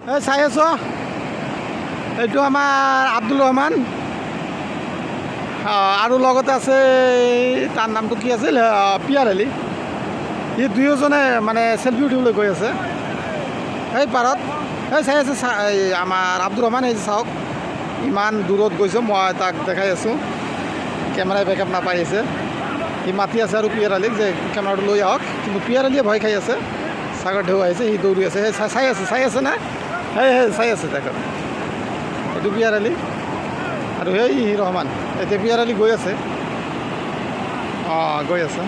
এই চাই আছ এইটো আমাৰ আব্দুল ৰহমান আৰু লগতে আছে তাৰ নামটো কি আছিল পিয়াৰ আলী। ই দুয়োজনে মানে চেল্ফি উঠিবলৈ গৈ আছে সেই পাৰত। এই চাই আছে আমাৰ আব্দুল ৰহমান। এই চাওক ইমান দূৰত গৈছে, মই তাক দেখাই আছোঁ। কেমেৰাই বেকআপ নাপাই আছে, সি মাতি আছে আৰু পিয়াৰ আলীক যে কেমেৰাটো লৈ আহক, কিন্তু পিয়াৰ আলীয়ে ভয় খাই আছে। চাগৰ ঢেউ আহিছে, সি দৌৰি আছে। সেই চাই আছে না, চাই আছে তেখেত। এইটো পিয়াৰ আলী আৰু সেই ৰহমান। এতিয়া পিয়াৰ আলী গৈ আছে, গৈ আছে।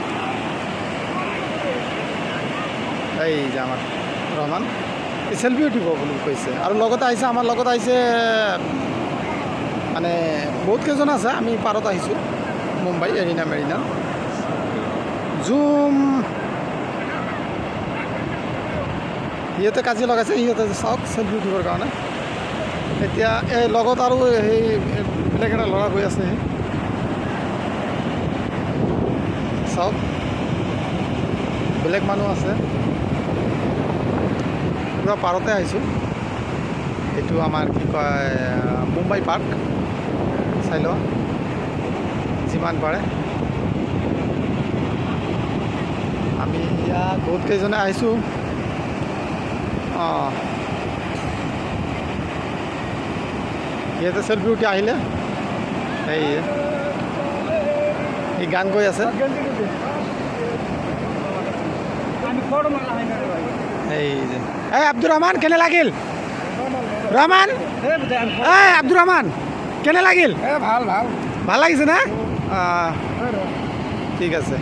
এই যে আমাৰ ৰহমান এই চেল্ফি উঠিব বুলি কৈছে। আৰু লগতে আহিছে, আমাৰ লগত আহিছে মানে বহুত কেইজন আছে। আমি পাৰত আহিছোঁ, মুম্বাই এৰিনা মেৰিনা জুম। সিহঁতে কাজিয়া লগাইছে, সিহঁতে চাওক চেল্ফি উঠিবৰ কাৰণে। এতিয়া এই লগত আৰু সেই বেলেগ এটা ল'ৰা গৈ আছে, চাওক বেলেগ মানুহ আছে। পুৰা পাৰতে আহিছোঁ। এইটো আমাৰ কি কয় মুম্বাই পাৰ্ক। চাই লোৱা যিমান পাৰে। আমি ইয়াত বহুত কেইজনে আহিছোঁ। সিহঁতে চেল্ফি উঠি আহিলে। এই গান গৈ আছে। এই আব্দুর রহমান কেনে লাগিল? রহমান এই আব্দুর রহমান কেনে লাগিল? ভাল ভাল ভাল লাগিছে না? ঠিক আছে।